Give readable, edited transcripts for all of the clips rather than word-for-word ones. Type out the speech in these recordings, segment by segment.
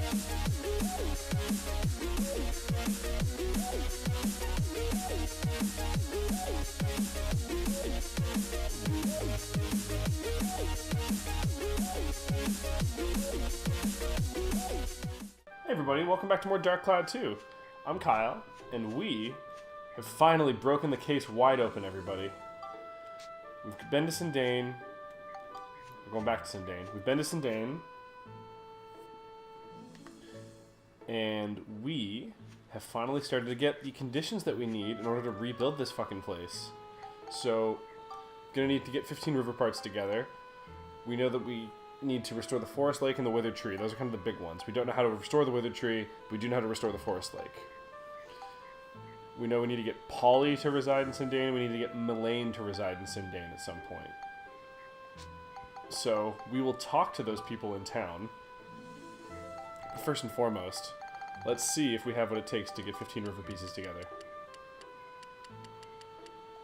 Hey everybody, welcome back to more Dark Cloud 2. I'm Kyle, and we have finally broken the case wide open, everybody. We've been to Sindane. We're going back to Sindane. We've been to Sindane. And we have finally started to get the conditions that we need in order to rebuild this fucking place. So, gonna need to get 15 river parts together. We know that we need to restore the forest lake and the withered tree. Those are kind of the big ones. We don't know how to restore the withered tree, but we do know how to restore the forest lake. We know we need to get Polly to reside in Sindane. We need to get Melaine to reside in Sindane at some point. So, we will talk to those people in town. First and foremost, let's see if we have what it takes to get 15 river pieces together.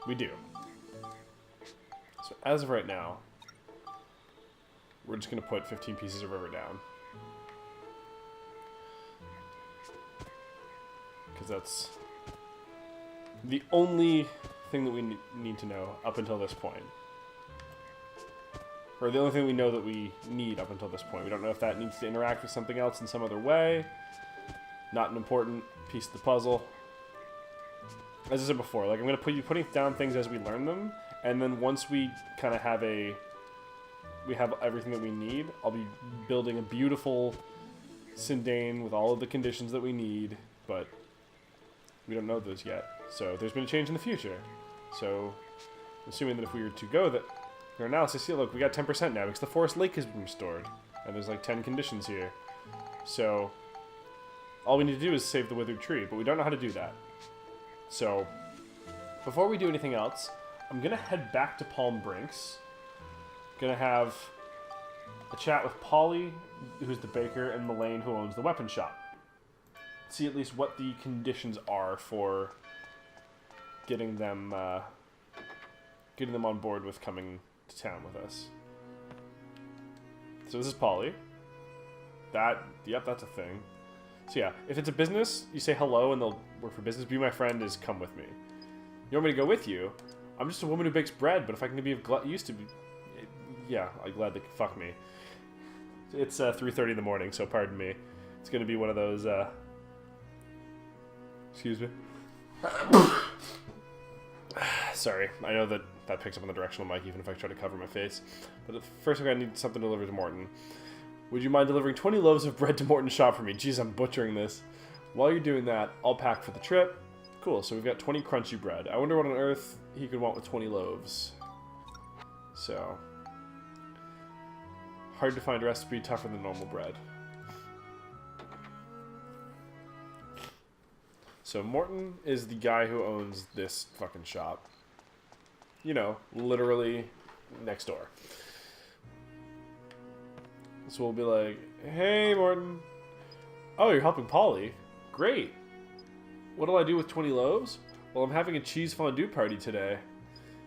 We do. So, as of right now, we're just going to put 15 pieces of river down. Because that's the only thing that we need to know up until this point. Or the only thing we know that we need up until this point. We don't know if that needs to interact with something else in some other way. Not an important piece of the puzzle. As I said before, like I'm going to be putting down things as we learn them. And then once we kind of have we have everything that we need, I'll be building a beautiful Sindane with all of the conditions that we need, but we don't know those yet. So there's been a change in the future. So assuming that if we were to go that our analysis, see, look, we got 10% now because the forest lake has been restored, and there's like 10 conditions here. So all we need to do is save the withered tree, but we don't know how to do that. So before we do anything else, I'm gonna head back to Palm Brinks. Gonna have a chat with Polly, who's the baker, and Melaine, who owns the weapon shop. See at least what the conditions are for getting them on board with coming to town with us. So this is Polly. Yep, that's a thing. So yeah, if it's a business, you say hello and they'll work for business. Be my friend is come with me. You want me to go with you? I'm just a woman who bakes bread, but if I can be of use to be... Yeah, I'm glad they could fuck me. It's 3:30 in the morning, so pardon me. It's going to be one of those, Excuse me. Sorry, I know that picks up on the directional mic even if I try to cover my face. But first I'm going to need something delivered to Morton. Would you mind delivering 20 loaves of bread to Morton's shop for me? Jeez, I'm butchering this. While you're doing that, I'll pack for the trip. Cool, so we've got 20 crunchy bread. I wonder what on earth he could want with 20 loaves. So... hard to find a recipe, tougher than normal bread. So Morton is the guy who owns this fucking shop. You know, literally next door. So we'll be like, hey Morton. Oh, you're helping Polly? Great. What do I do with 20 loaves? Well, I'm having a cheese fondue party today.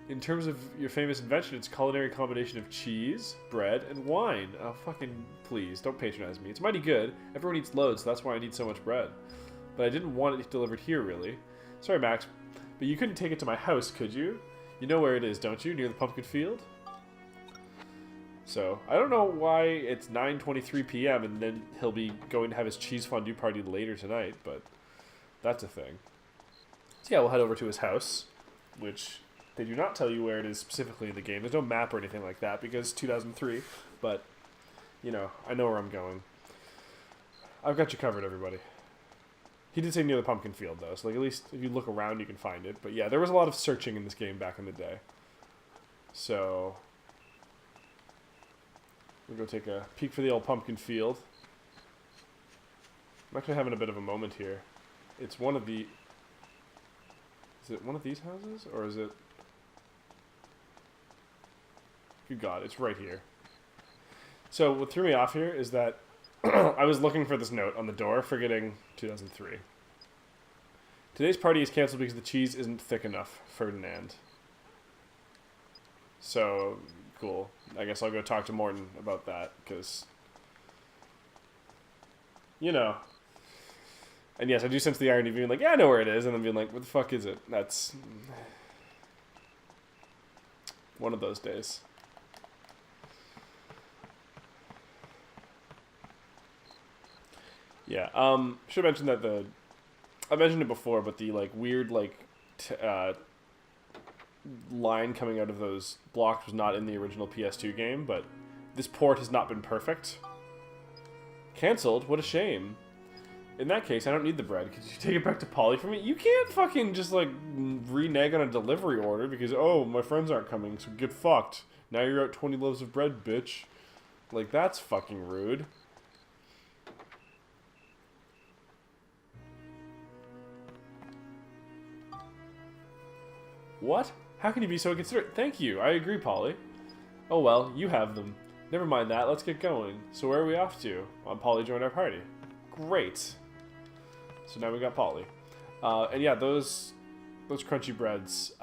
In terms of your famous invention, it's a culinary combination of cheese, bread, and wine. Oh, fucking please, don't patronize me. It's mighty good. Everyone eats loads, so that's why I need so much bread. But I didn't want it delivered here, really. Sorry, Max, but you couldn't take it to my house, could you? You know where it is, don't you? Near the pumpkin field? So, I don't know why it's 9:23 p.m. and then he'll be going to have his cheese fondue party later tonight, but that's a thing. So yeah, we'll head over to his house, which... they do not tell you where it is specifically in the game. There's no map or anything like that because it's 2003. But, you know, I know where I'm going. I've got you covered, everybody. He did say near the pumpkin field, though. So, like, at least if you look around, you can find it. But, yeah, there was a lot of searching in this game back in the day. So, we'll go take a peek for the old pumpkin field. I'm actually having a bit of a moment here. It's one of the... is it one of these houses? Or is it... good God, it's right here. So what threw me off here is that I was looking for this note on the door, forgetting 2003. Today's party is canceled because the cheese isn't thick enough, Ferdinand. So, cool. I guess I'll go talk to Morton about that, because... you know. And yes, I do sense the irony of being like, yeah, I know where it is, and then being like, what the fuck is it? That's one of those days. Yeah, should mention that I mentioned it before, but the, like, weird, like, line coming out of those blocks was not in the original PS2 game, but this port has not been perfect. Cancelled? What a shame. In that case, I don't need the bread. Could you take it back to Polly for me? You can't fucking just, like, renege on a delivery order because, oh, my friends aren't coming, so get fucked. Now you're out 20 loaves of bread, bitch. Like, that's fucking rude. What? How can you be so inconsiderate? Thank you. I agree, Polly. Oh well, you have them. Never mind that. Let's get going. So where are we off to? Polly joined our party. Great. So now we got Polly. And yeah, those crunchy breads,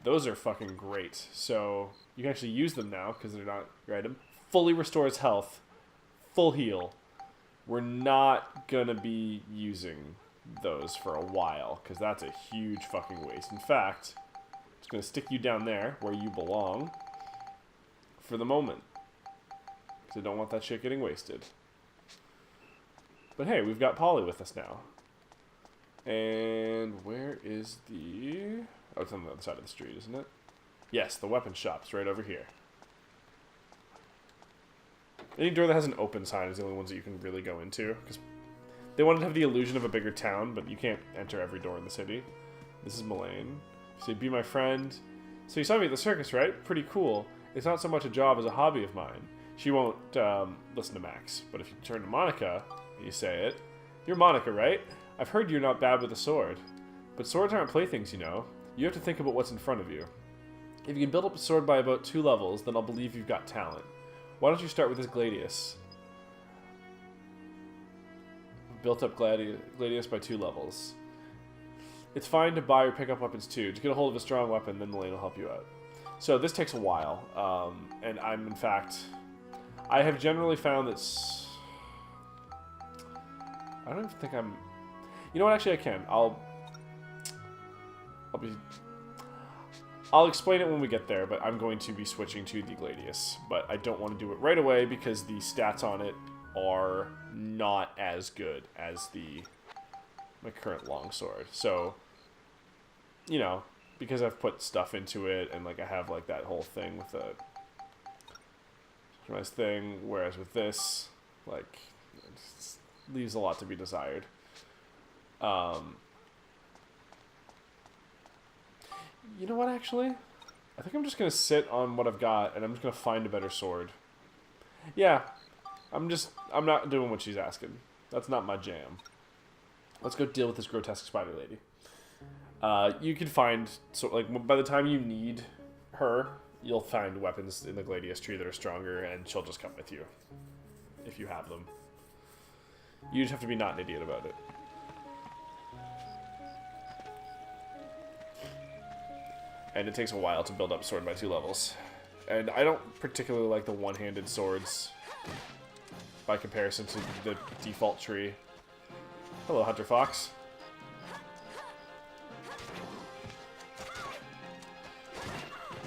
those are fucking great. So you can actually use them now because they're not your item. Fully restores health. Full heal. We're not gonna be using those for a while because that's a huge fucking waste. In fact, I'm just gonna stick you down there where you belong for the moment because I don't want that shit getting wasted. But hey, we've got Polly with us now. And where is the... Oh, it's on the other side of the street, isn't it? Yes, the weapon shop's right over here. Any door that has an open sign is the only ones that you can really go into because they wanted to have the illusion of a bigger town, but you can't enter every door in the city. This is Mullane. So be my friend. So you saw me at the circus, right? Pretty cool. It's not so much a job as a hobby of mine. She won't listen to Max, but if you turn to Monica, you say it. You're Monica, right? I've heard you're not bad with a sword. But swords aren't playthings, you know. You have to think about what's in front of you. If you can build up a sword by about 2 levels, then I'll believe you've got talent. Why don't you start with this Gladius? Built up Gladius by 2 levels. It's fine to buy or pick up weapons too. To get a hold of a strong weapon, then Mullane will help you out. So this takes a while, and I'm in fact, I have generally found that I don't even think I'm. You know what? Actually, I can. I'll explain it when we get there, but I'm going to be switching to the Gladius. But I don't want to do it right away because the stats on it are not as good as my current longsword. So, you know, because I've put stuff into it and like I have like that whole thing with the nice thing, whereas with this, like, it just leaves a lot to be desired. You know what, actually? I think I'm just going to sit on what I've got, and I'm just going to find a better sword. Yeah, I'm not doing what she's asking. That's not my jam. Let's go deal with this grotesque spider lady. You can find, so like, by the time you need her, you'll find weapons in the Gladius tree that are stronger, and she'll just come with you, if you have them. You just have to be not an idiot about it. And it takes a while to build up sword by 2 levels. And I don't particularly like the one-handed swords by comparison to the default tree. Hello, Hunter Fox.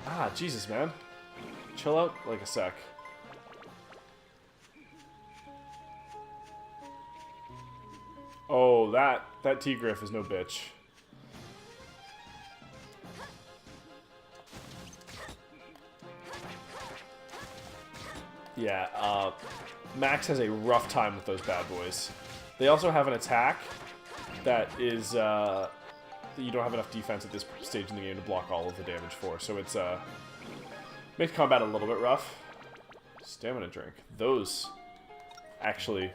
Ah, Jesus, man. Chill out like a sec. Oh, that T-Griff is no bitch. Yeah, Max has a rough time with those bad boys. They also have an attack that is, that you don't have enough defense at this stage in the game to block all of the damage for, so it's, makes combat a little bit rough. Stamina drink. Those, actually,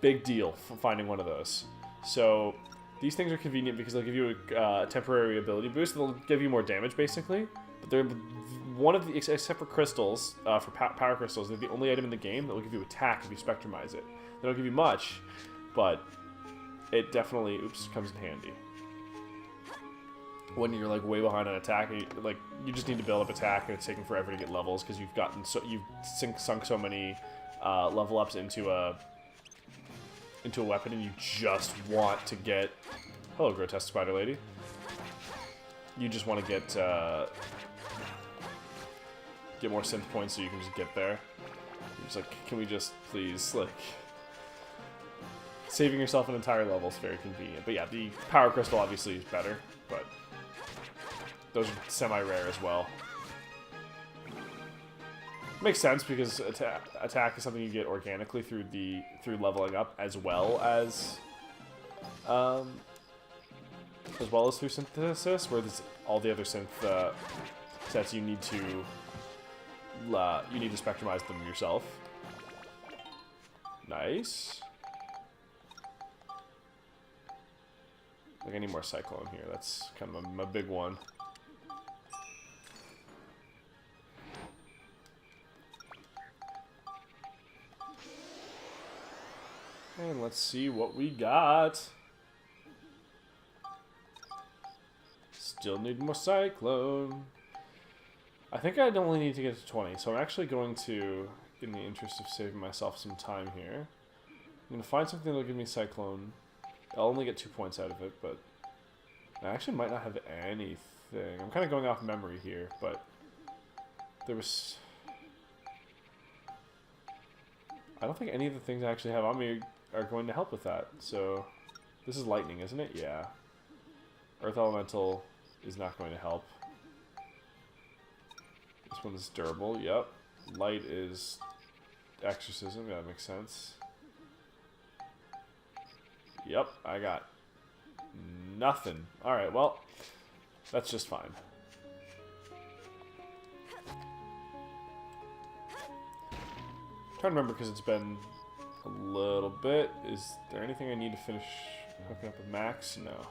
big deal for finding one of those. So, these things are convenient because they'll give you a temporary ability boost. They'll give you more damage, basically. But they're one of the, except for crystals, for power crystals, they're the only item in the game that will give you attack if you spectrumize it. They don't give you much, but it definitely, comes in handy. When you're like way behind on attack, and you just need to build up attack, and it's taking forever to get levels because you've sunk so many level ups into into a weapon and you just want to get... Hello, grotesque spider lady. You just want to get more synth points so you can just get there. You're just like, can we just please, like... Saving yourself an entire level is very convenient. But yeah, the power crystal obviously is better, but those are semi-rare as well. Makes sense because attack is something you get organically through leveling up, as well as through synthesis, where all the other synth sets you need to spectrumize them yourself. Nice. Like I need more cyclone here. That's kind of a big one. And let's see what we got. Still need more cyclone. I think I'd only need to get to 20, so I'm actually going to, in the interest of saving myself some time here, I'm going to find something that'll give me cyclone. I'll only get 2 points out of it, but I actually might not have anything. I'm kind of going off memory here, but there was... I don't think any of the things I actually have on me are going to help with that. So this is lightning, isn't it? Yeah. Earth elemental is not going to help. This one's durable. Yep. Light is exorcism. Yeah, that makes sense. Yep, I got nothing. Alright, well, that's just fine. I'm trying to remember because it's been a little bit. Is there anything I need to finish hooking up with Max? No.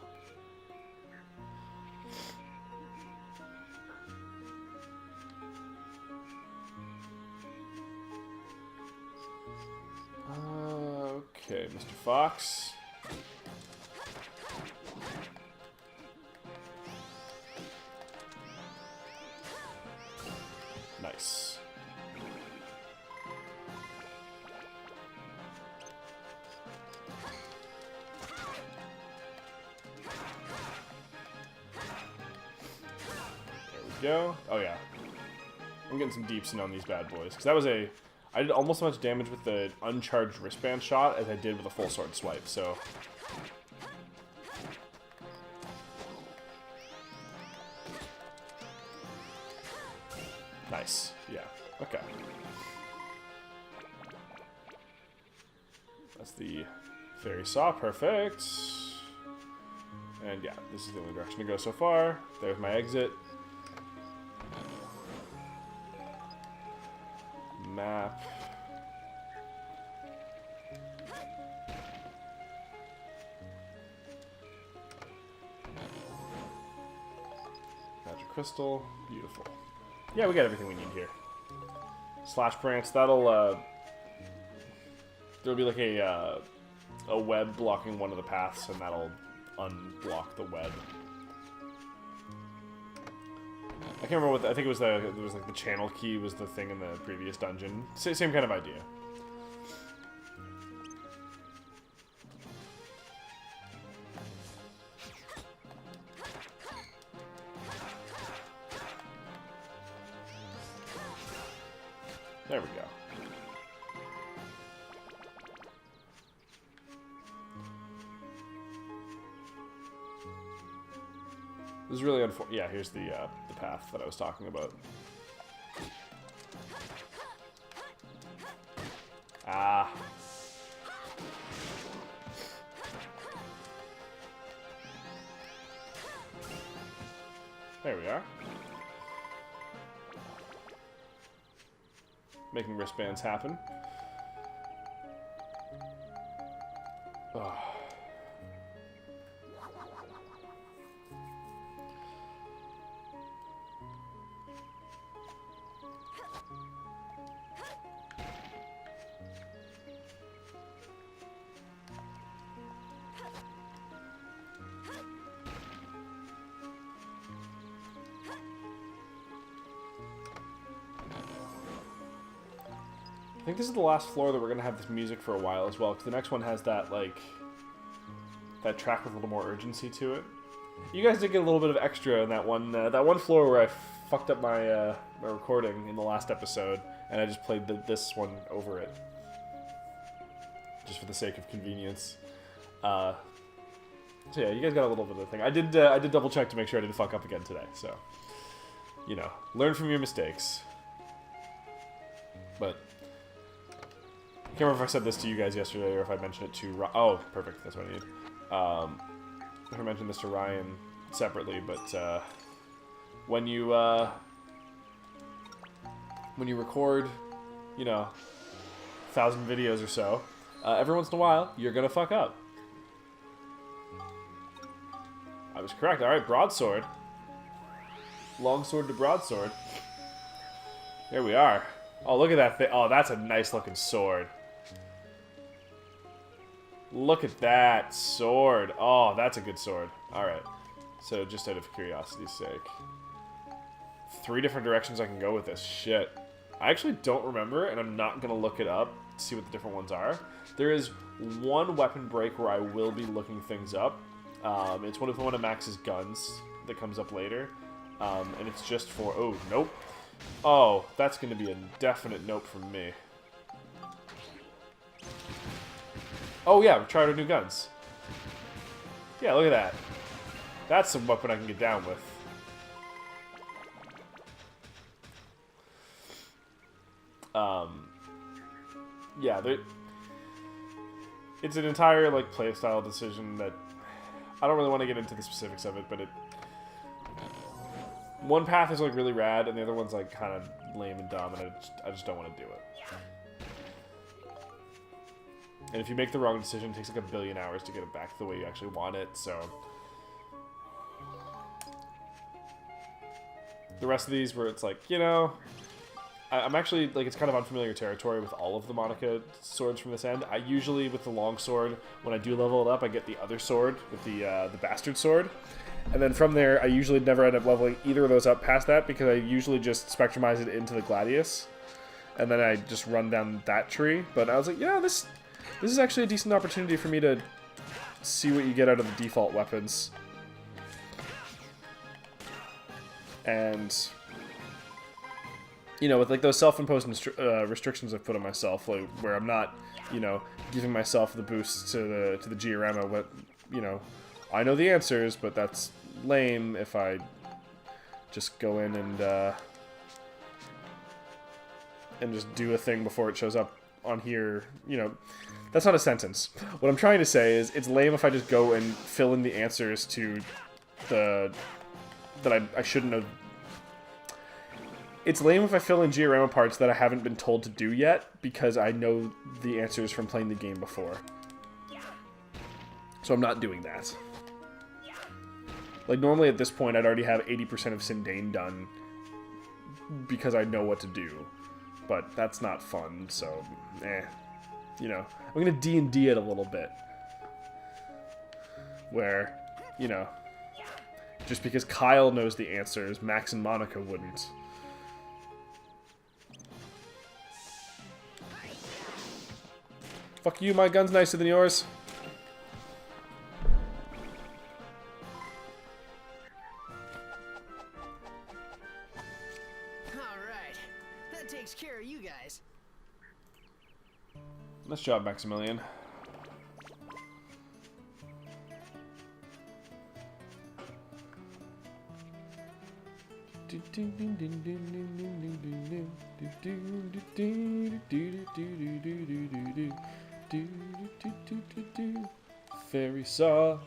Okay, Mr. Fox. Nice. There we go. Oh yeah. I'm getting some deeps in on these bad boys. Because that was a... I did almost as much damage with the uncharged wristband shot as I did with a full sword swipe, so... Nice. Yeah. Okay. That's the fairy saw. Perfect. And yeah, this is the only direction to go so far. There's my exit. Map. Magic crystal. Beautiful. Yeah, we got everything we need here. Slash branch. That'll there'll be like a web blocking one of the paths, and that'll unblock the web. I can't remember what I think it was like the channel key was the thing in the previous dungeon. Same kind of idea. There we go. This is really unfortunate. Yeah, here's the path that I was talking about. Ah. There we are. Making wristbands happen. Oh. I think this is the last floor that we're gonna have this music for a while as well, because the next one has that like that track with a little more urgency to it. You guys did get a little bit of extra in that one floor where I fucked up my my recording in the last episode, and I just played this one over it, just for the sake of convenience. So yeah, you guys got a little bit of the thing. I did double check to make sure I didn't fuck up again today. So, you know, learn from your mistakes. But I can't remember if I said this to you guys yesterday or if I mentioned it to oh, perfect. That's what I need. If I mentioned this to Ryan separately, but when you record, you know, 1,000 videos or so, every once in a while you're gonna fuck up. I was correct. All right, broadsword, longsword to broadsword. Here we are. Oh, look at that thing. Oh, that's a nice looking sword. Look at that sword. Oh, that's a good sword. Alright. So, just out of curiosity's sake. 3 different directions I can go with this. Shit. I actually don't remember, and I'm not going to look it up to see what the different ones are. There is one weapon break where I will be looking things up. It's one of Max's guns that comes up later. And it's just for... Oh, nope. Oh, that's going to be a definite nope from me. Oh yeah, we tried our new guns. Yeah, look at that. That's some weapon I can get down with. Yeah, it's an entire like playstyle decision that I don't really want to get into the specifics of it, but one path is like really rad, and the other one's like kind of lame and dumb, and I just don't want to do it. And if you make the wrong decision, it takes like a billion hours to get it back the way you actually want it, so... The rest of these where it's like, you know... I'm actually, like, it's kind of unfamiliar territory with all of the Monica swords from this end. I usually, with the long sword, when I do level it up, I get the other sword with the bastard sword. And then from there, I usually never end up leveling either of those up past that, because I usually just spectrumize it into the Gladius. And then I just run down that tree. But I was like, yeah, this is actually a decent opportunity for me to see what you get out of the default weapons. And... you know, with like those self-imposed restrictions I've put on myself, like where I'm not, you know, giving myself the boost to the Giorama. What, you know, I know the answers, but that's lame if I just go in and just do a thing before it shows up on here. You know, that's not a sentence. What I'm trying to say is it's lame if I just go and fill in the answers to that I shouldn't have. It's lame if I fill in Giorama parts that I haven't been told to do yet, because I know the answers from playing the game before. So I'm not doing that. Like, normally at this point, I'd already have 80% of Sindane done, because I know what to do. But that's not fun, so, You know, I'm gonna D&D it a little bit. Where, you know, just because Kyle knows the answers, Max and Monica wouldn't. Fuck you, my gun's nicer than yours. Alright, that takes care of you guys. Nice job, Maximilian. Fairy saw.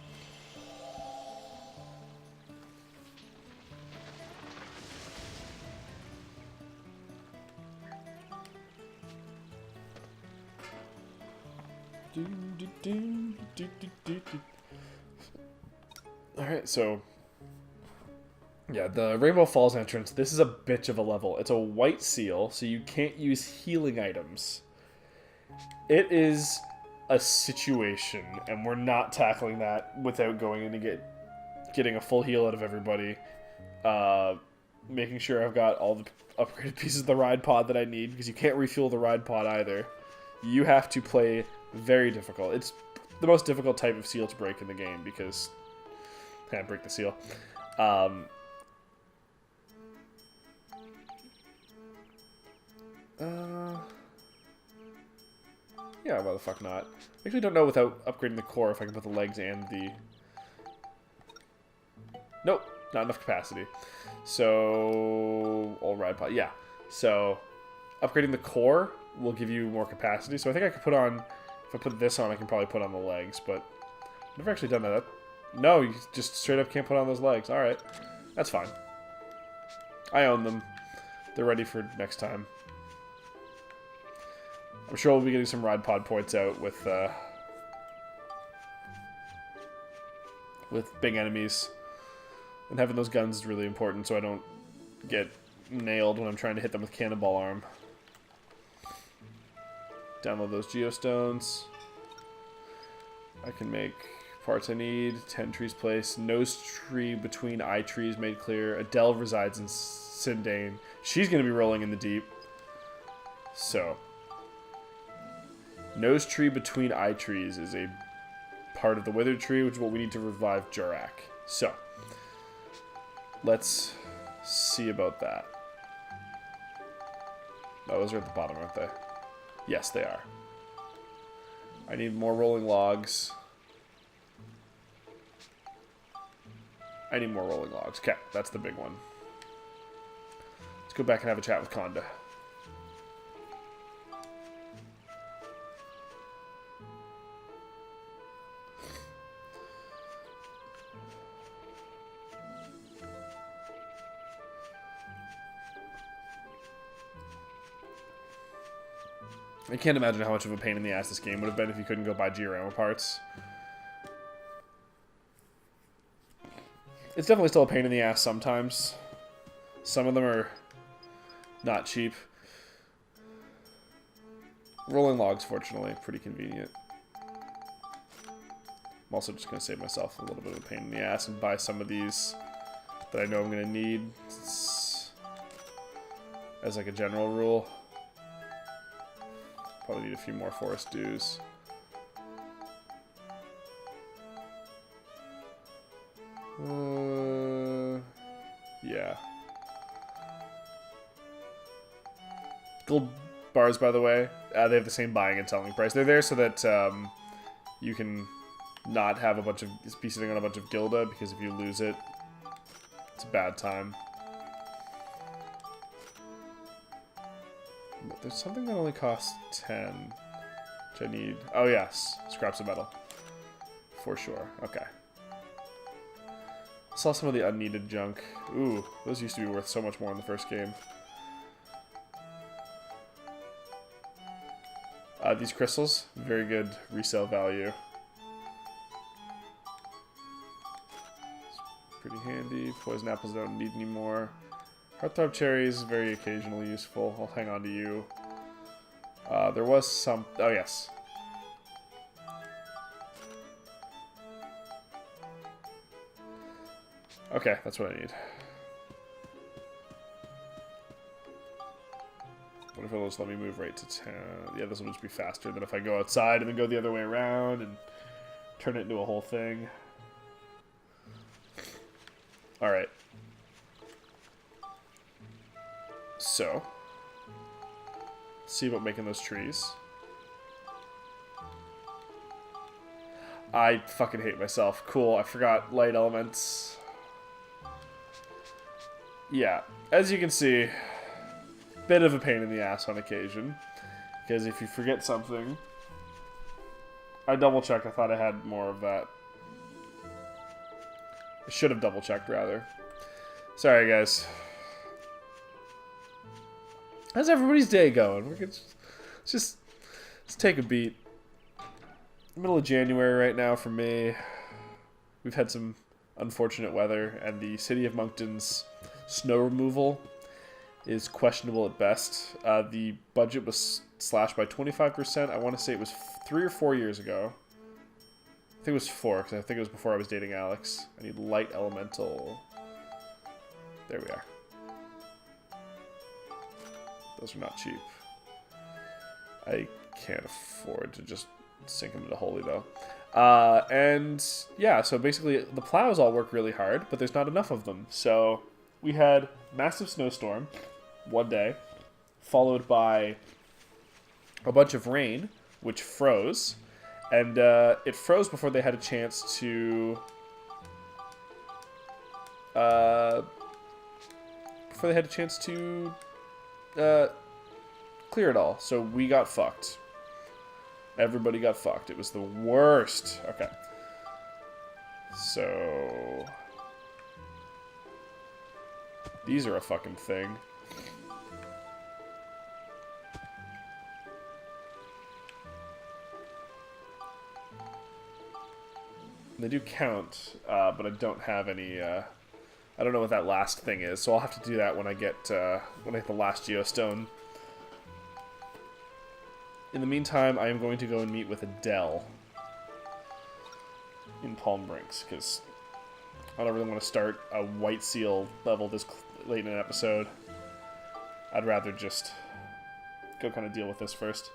Alright, so yeah, the Rainbow Falls entrance, this is a bitch of a level. It's a white seal, so you can't use healing items. It is a situation, and we're not tackling that without going in to getting a full heal out of everybody. making sure I've got all the upgraded pieces of the ride pod that I need, because you can't refuel the ride pod either. You have to play very difficult. It's the most difficult type of seal to break in the game, because... Can't break the seal. Yeah, why the fuck not? I actually don't know without upgrading the core if I can put the legs and the... Nope, not enough capacity. So... All ride pod, yeah. So, upgrading the core will give you more capacity. So I think I could put on... If I put this on, I can probably put on the legs, but... I've never actually done that. No, you just straight up can't put on those legs. Alright, that's fine. I own them. They're ready for next time. I'm sure we'll be getting some ride pod points out with big enemies. And having those guns is really important so I don't get nailed when I'm trying to hit them with cannonball arm. Download those geostones. I can make parts I need. 10 trees placed. Nose tree between eye trees made clear. Adele resides in Sindane. She's going to be rolling in the deep. So... Nose tree between eye trees is a part of the withered tree, which is what we need to revive Jurak. So, let's see about that. Oh, those are at the bottom, aren't they? Yes, they are. I need more rolling logs. I need more rolling logs. Okay, that's the big one. Let's go back and have a chat with Conda. I can't imagine how much of a pain in the ass this game would have been if you couldn't go buy Giorama parts. It's definitely still a pain in the ass sometimes. Some of them are not cheap. Rolling logs, fortunately, pretty convenient. I'm also just going to save myself a little bit of a pain in the ass and buy some of these that I know I'm going to need as like a general rule. Probably need a few more forest dews. Yeah. Gold bars, by the way, they have the same buying and selling price. They're there so that you can not have a bunch of be sitting on a bunch of gilda, because if you lose it, it's a bad time. But there's something that only costs 10, which I need. Oh yes, scraps of metal, for sure. Okay. Saw some of the unneeded junk. Ooh, those used to be worth so much more in the first game. These crystals, very good resale value. It's pretty handy. Poison apples I don't need anymore. Heartthrob cherries, very occasionally useful. I'll hang on to you. There was some... Oh, yes. Okay, that's what I need. What if it'll just let me move right to 10? Yeah, this will just be faster than if I go outside and then go the other way around and turn it into a whole thing. Alright. So, let's see about making those trees. I fucking hate myself. Cool, I forgot light elements. Yeah, as you can see, bit of a pain in the ass on occasion. Because if you forget something... I double-checked, I thought I had more of that. I should have double-checked, rather. Sorry, guys. How's everybody's day going? Let's take a beat. Middle of January right now for me. We've had some unfortunate weather, and the City of Moncton's snow removal is questionable at best. The budget was slashed by 25%. I want to say it was 3 or 4 years ago. I think it was 4, because I think it was before I was dating Alex. I need light elemental. There we are. Those are not cheap. I can't afford to just sink them into Holy, though. And, yeah, so basically the plows all work really hard, but there's not enough of them. So we had massive snowstorm one day, followed by a bunch of rain, which froze. And it froze before they had a chance to... clear it all. So we got fucked. Everybody got fucked. It was the worst. Okay. So... these are a fucking thing. They do count, but I don't have any, I don't know what that last thing is, so I'll have to do that when I get the last geostone. In the meantime, I am going to go and meet with Adele in Palm Brinks, because I don't really want to start a White Seal level this late in an episode. I'd rather just go kind of deal with this first.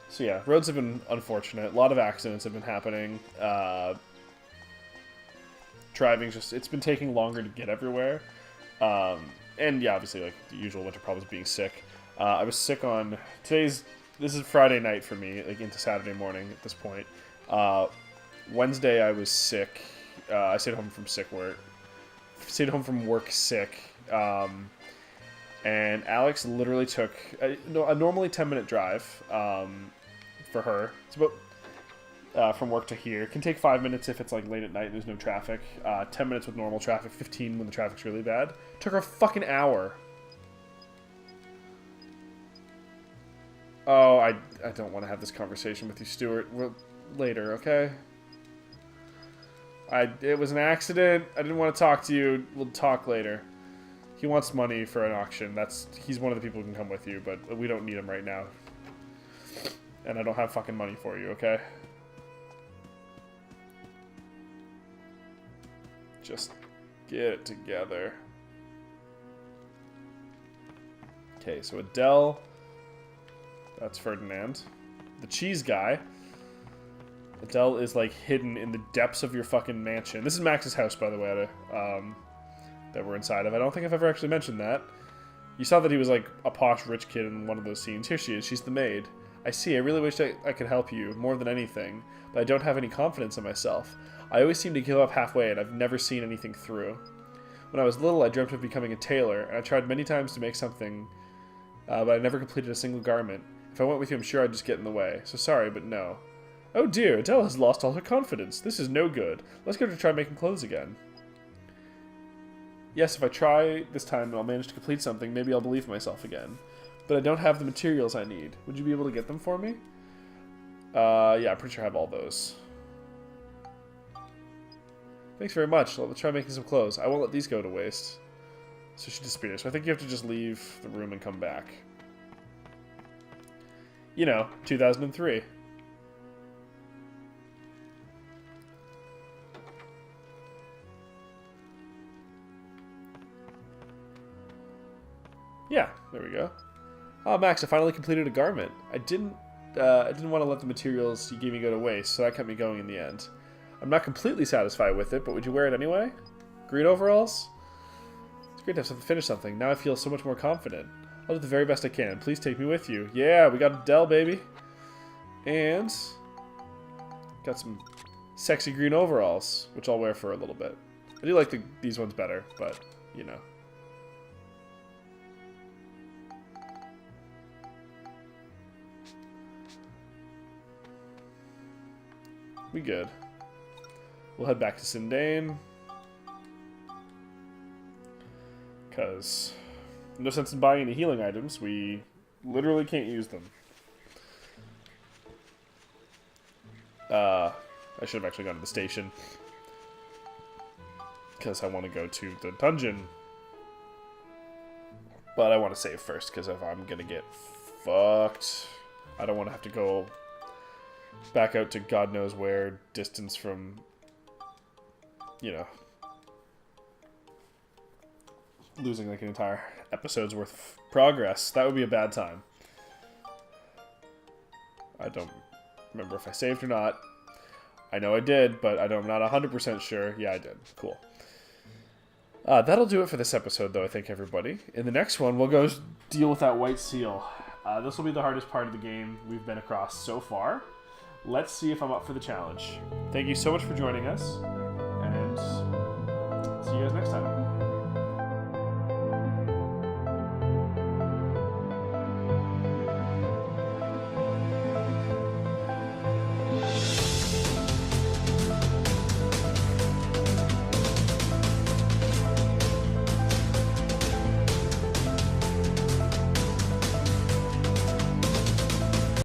So yeah, roads have been unfortunate. A lot of accidents have been happening. Driving's just, it's been taking longer to get everywhere. And yeah, obviously, like, the usual winter problems, being sick. I was sick on, this is Friday night for me, like, into Saturday morning at this point. Wednesday I was sick. I stayed home from work sick. And Alex literally took a normally 10-minute drive for her. It's about from work to here. It can take 5 minutes if it's like late at night and there's no traffic. 10 minutes with normal traffic, 15 when the traffic's really bad. Took her a fucking hour. Oh, I don't want to have this conversation with you, Stuart. Later, okay? It was an accident. I didn't want to talk to you. We'll talk later. He wants money for an auction. He's one of the people who can come with you, but we don't need him right now. And I don't have fucking money for you, okay? Just get it together. Okay, so Adele. That's Ferdinand. The cheese guy. Adele is, like, hidden in the depths of your fucking mansion. This is Max's house, by the way, that we're inside of. I don't think I've ever actually mentioned that. You saw that he was, like, a posh rich kid in one of those scenes. Here she is. She's the maid. I see. I really wish I could help you, more than anything. But I don't have any confidence in myself. I always seem to give up halfway, and I've never seen anything through. When I was little, I dreamt of becoming a tailor, and I tried many times to make something, but I never completed a single garment. If I went with you, I'm sure I'd just get in the way. So sorry, but no. Oh dear, Adele has lost all her confidence. This is no good. Let's get her to try making clothes again. Yes, if I try this time and I'll manage to complete something, maybe I'll believe in myself again. But I don't have the materials I need. Would you be able to get them for me? Yeah, I'm pretty sure I have all those. Thanks very much. Let's try making some clothes. I won't let these go to waste. So she disappears. So I think you have to just leave the room and come back. You know, 2003. Yeah, there we go. Oh, Max, I finally completed a garment. I didn't want to let the materials you gave me go to waste, so that kept me going in the end. I'm not completely satisfied with it, but would you wear it anyway? Green overalls? It's great to have finish something. Now I feel so much more confident. I'll do the very best I can. Please take me with you. Yeah, we got Adele, baby. And got some sexy green overalls, which I'll wear for a little bit. I do like these ones better, but, you know. We good. We'll head back to Sindane. Because no sense in buying any healing items. We literally can't use them. I should have actually gone to the station. Because I want to go to the dungeon. But I want to save first, because if I'm going to get fucked, I don't want to have to go back out to God knows where, distance from, you know, losing like an entire episode's worth of progress. That would be a bad time. I don't remember if I saved or not. I know I did, but I'm not 100% sure. Yeah, I did. Cool. That'll do it for this episode, though, I think, everybody. In the next one, we'll go deal with that white seal. This will be the hardest part of the game we've been across so far. Let's see if I'm up for the challenge. Thank you so much for joining us, and see you guys next time.